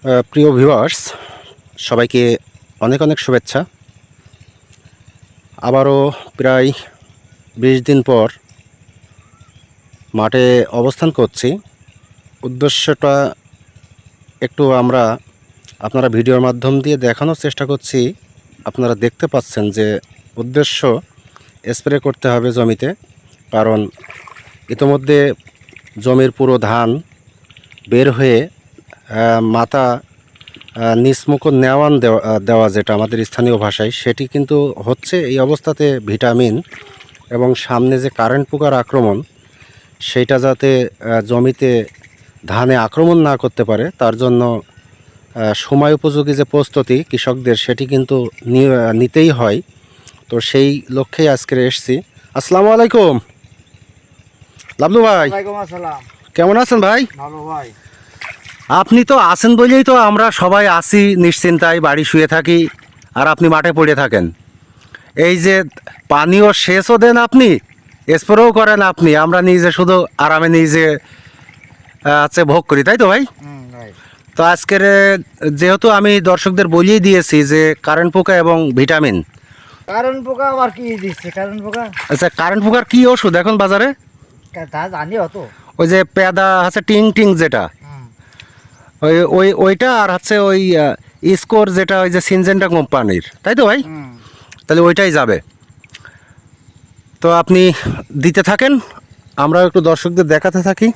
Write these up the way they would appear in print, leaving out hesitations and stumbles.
প্রিয় ভিউয়ার্স, সবাইকে অনেক অনেক শুভেচ্ছা। আবারও প্রায় 20 দিন পর মাঠে অবস্থান করছি। উদ্দেশ্যটা একটু আপনারা ভিডিওর মাধ্যম দিয়ে দেখানোর চেষ্টা করছি। আপনারা দেখতে পাচ্ছেন যে উদ্দেশ্য স্প্রে করতে হবে জমিতে, কারণ ইতোমধ্যে জমির পুরো ধান বের হয়ে মাথা নিচমুখো নেওয়ান দেওয়া যেটা আমাদের স্থানীয় ভাষায়, সেটি কিন্তু হচ্ছে। এই অবস্থাতে ভিটামিন এবং সামনে যে কারেন্ট পোকার আক্রমণ, সেইটা যাতে জমিতে ধানে আক্রমণ না করতে পারে, তার জন্য সময় উপযোগী যে প্রস্তুতি কৃষকদের, সেটি কিন্তু নিতেই হয়। তো সেই লক্ষ্যেই আজকে এসেছি। আসসালামু আলাইকুম লাবলু ভাই। কেমন আছেন ভাই? ভালো ভাই। আপনি তো আছেন বলেই তো আমরা সবাই আছি নিশ্চিন্তায়, বাড়ি শুয়ে থাকি, আর আপনি মাঠে পড়ে থাকেন। এই যে পানীয় সেচও দেন আপনি, স্প্রেও করেন আপনি, আমরা নিজে শুধু আরামে নিজে ভোগ করি, তাই তো ভাই? তো আজকের যেহেতু আমি দর্শকদের বলিয়ে দিয়েছি যে কারেন্ট পোকা এবং ভিটামিন। কারেন্ট পোকা আবার কি দিচ্ছে? কারেন্ট পোকা, আচ্ছা, কারেন্ট পোকার কি ওষুধ এখন বাজারে? তা জানি অত। ওই যে পেদা আছে, টিং টিং যেটা, ওইটা, আর হচ্ছে ওই স্কোর যেটা, ওই যে সিনজেন্টা কোম্পানির, তাই তো ভাই? তাহলে ওইটাই যাবে। তো আপনি দিতে থাকেন, আমরা একটু দর্শকদের দেখাতে থাকি।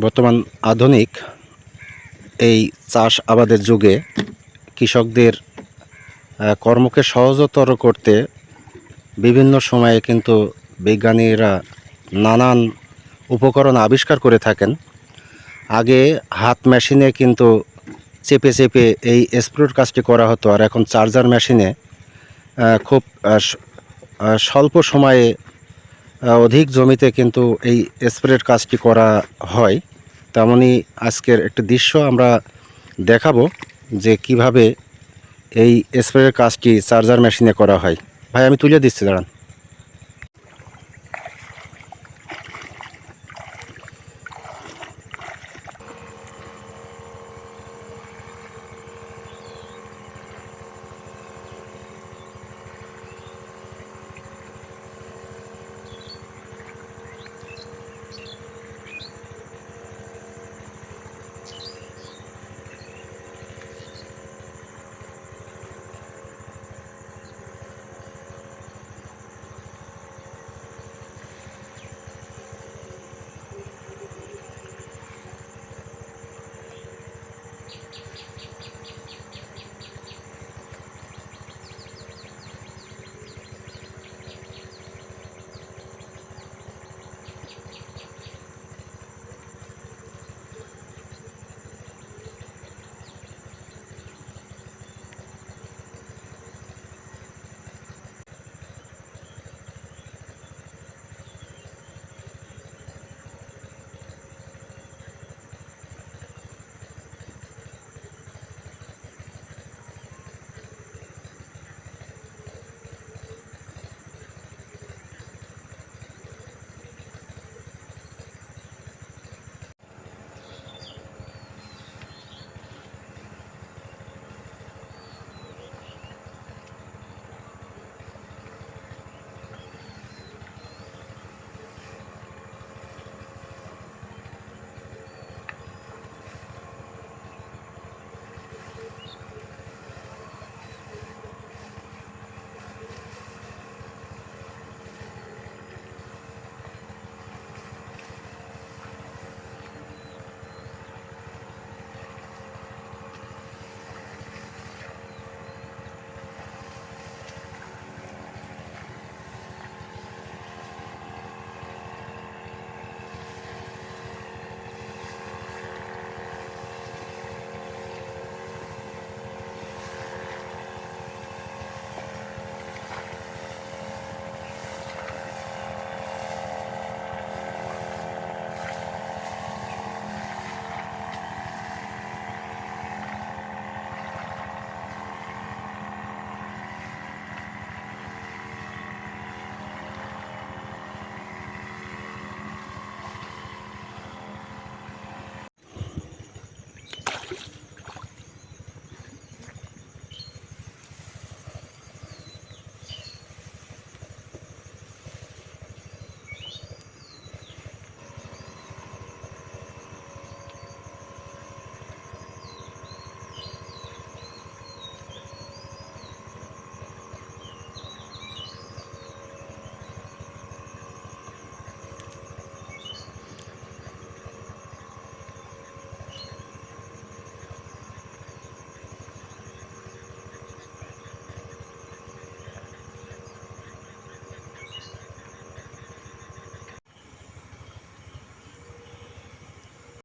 বর্তমান আধুনিক এই চাষ আবাদের যুগে কৃষকদের কর্মকে সহজতর করতে বিভিন্ন সময়ে কিন্তু বিজ্ঞানীরা নানান উপকরণ আবিষ্কার করে থাকেন। আগে হাত মেশিনে কিন্তু চেপে চেপে এই স্প্রের কাজটি করা হতো, আর এখন চার্জার মেশিনে খুব স্বল্প সময়ে অধিক জমিতে কিন্তু এই স্প্রের কাজটি করা হয়। তেমনই আজকের একটি দৃশ্য আমরা দেখাবো যে কিভাবে এই স্প্রের কাজটি চার্জার মেশিনে করা হয়। ভাই, আমি তুলে দিচ্ছি, দাঁড়ান।